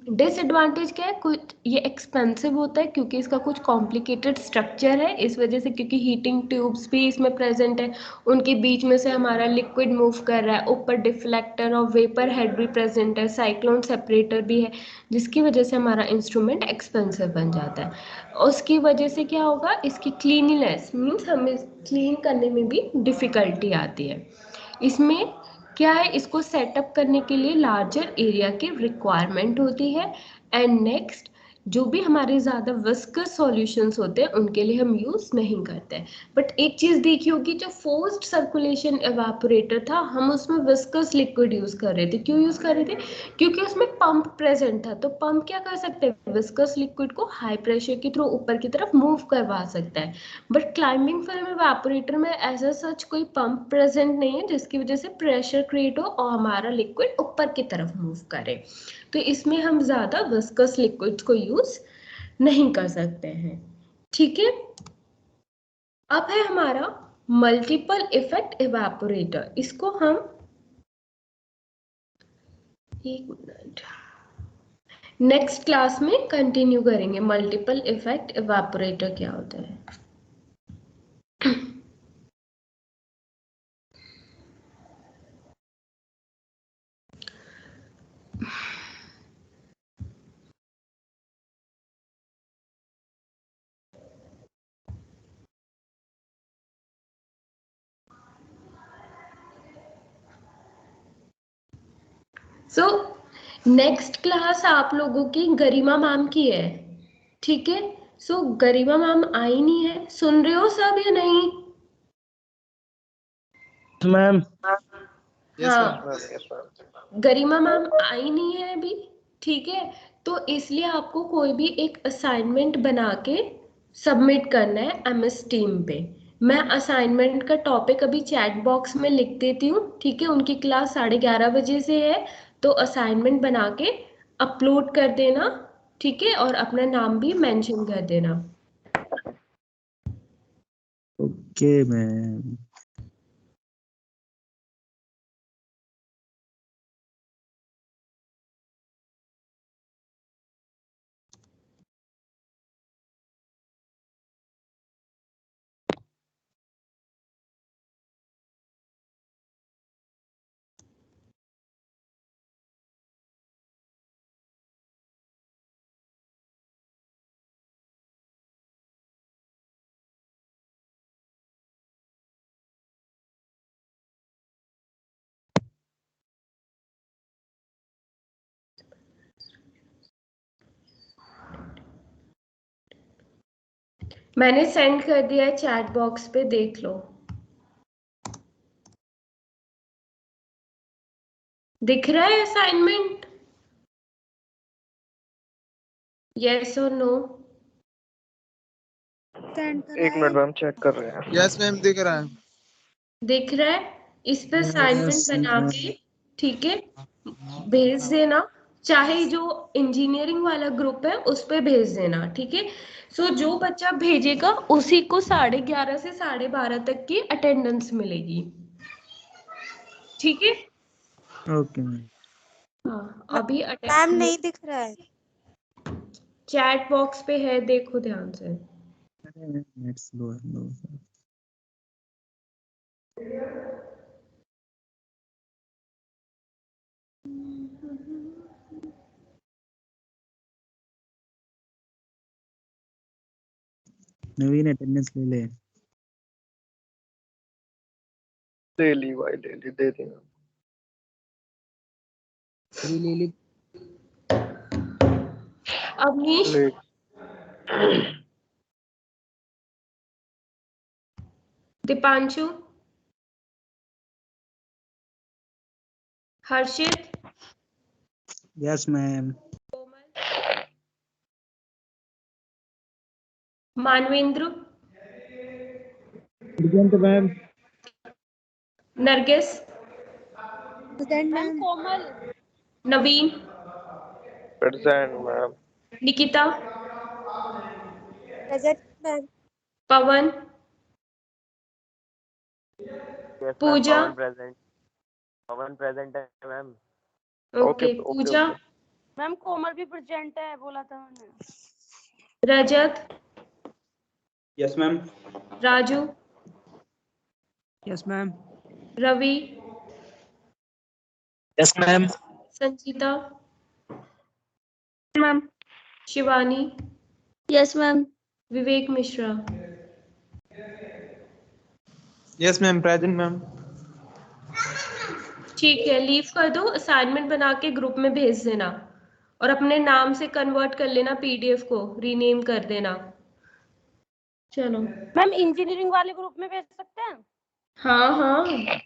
डिसएडवांटेज क्या है, कुछ ये एक्सपेंसिव होता है क्योंकि इसका कुछ कॉम्प्लिकेटेड स्ट्रक्चर है, इस वजह से, क्योंकि हीटिंग ट्यूब्स भी इसमें प्रेजेंट है, उनके बीच में से हमारा लिक्विड मूव कर रहा है, ऊपर डिफ्लेक्टर और वेपर हेड भी प्रेजेंट है, साइक्लोन सेपरेटर भी है, जिसकी वजह से हमारा इंस्ट्रूमेंट एक्सपेंसिव बन जाता है। उसकी वजह से क्या होगा, इसकी क्लीनिनेस, मीन्स हमें क्लीन करने में भी डिफिकल्टी आती है। इसमें क्या है, इसको सेटअप करने के लिए लार्जर एरिया की रिक्वायरमेंट होती है। एंड नेक्स्ट, जो भी हमारे ज़्यादा विस्कस सॉल्यूशंस होते हैं उनके लिए हम यूज़ नहीं करते हैं। बट एक चीज़ देखी होगी, जो फोर्स्ड सर्कुलेशन एवापोरेटर था हम उसमें विस्कस लिक्विड यूज़ कर रहे थे। क्यों यूज़ कर रहे थे, क्योंकि उसमें पंप प्रेजेंट था, तो पंप क्या कर सकते हैं, विस्कस लिक्विड को हाई प्रेशर के थ्रू ऊपर की तरफ मूव करवा सकता है। बट क्लाइंबिंग फिल्म इवेपोरेटर में ऐसा सच कोई पंप प्रेजेंट नहीं है जिसकी वजह से प्रेशर क्रिएट हो और हमारा लिक्विड ऊपर की तरफ मूव करे, तो इसमें हम ज़्यादा विस्कस लिक्विड्स को यूज नहीं कर सकते हैं। ठीक है, अब है हमारा मल्टीपल इफेक्ट इवेपोरेटर। इसको हम एक मिनट नेक्स्ट क्लास में कंटिन्यू करेंगे, मल्टीपल इफेक्ट इवेपोरेटर क्या होता है। सो नेक्स्ट क्लास आप लोगों की गरिमा मैम की है, ठीक है। सो गरिमा मैम आई नहीं है, सुन रहे हो सब या नहीं? मैम हाँ, गरिमा मैम आई नहीं है अभी, ठीक है। तो इसलिए आपको कोई भी एक असाइनमेंट बना के सबमिट करना है MS टीम पे। मैं असाइनमेंट का टॉपिक अभी चैट बॉक्स में लिख देती हूँ, ठीक है। उनकी क्लास 11:30 बजे से है, तो असाइनमेंट बना के अपलोड कर देना, ठीक है, और अपना नाम भी मेंशन कर देना। Okay ma'am. मैंने सेंड कर दिया है चैट बॉक्स पे, देख लो। दिख रहा है असाइनमेंट? यस और नो? एक मिनट मैम, चेक कर रहे हैं। यस मैम, दिख रहा है। दिख रहा है, इस पे असाइनमेंट बना के, ठीक है, भेज देना। चाहे जो इंजीनियरिंग वाला ग्रुप है उस पे भेज देना, ठीक है। सो जो बच्चा भेजेगा उसी को 11:30 से 12:30 तक की अटेंडेंस मिलेगी, ठीक है। Okay ma'am. हाँ अभी मैम नहीं दिख रहा है। चैट बॉक्स पे है, देखो ध्यान से। अरे नेट स्लो है लो सर। नवीन अटेंडेंस ले ले। ले ली भाई, ले ली, दे दी मैम। ले ली। अवनीश, ले Deepanshu, Harshit, yes ma'am. Manvendra, present ma'am. Nargis, ma'am Komal. Naveen, present ma'am. Nikita, present ma'am. Pawan, yes ma'am, Pooja. Pawan present है ma'am. Okay, okay Pooja, okay. Ma'am Komal भी प्रेजेंट है, बोला था मैंने। Rajat, yes ma'am. Raju, yes ma'am. Ravi, yes ma'am. Sanchita, ma'am. Shivani, yes ma'am. Vivek Mishra. Yes ma'am, present ma'am. ठीक है, लीव कर दो, असाइनमेंट बना के ग्रुप में भेज देना और अपने नाम से कन्वर्ट कर लेना, पीडीएफ को रीनेम कर देना। चलो मैम इंजीनियरिंग वाले ग्रुप में भेज सकते हैं? हाँ हाँ।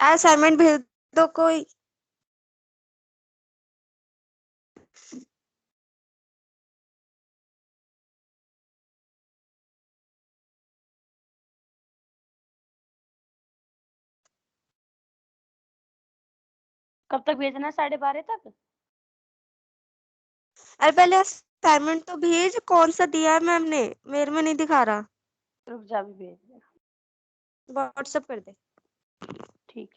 असाइनमेंट भेज दो कोई। कब तक भेजना है? 12:30 तक? अरे पहले असाइनमेंट तो भेज, कौन सा दिया है मैम ने, मेरे में नहीं दिखा रहा। रुक जा, भी भेज दे, व्हाट्सएप कर दे। ठीक।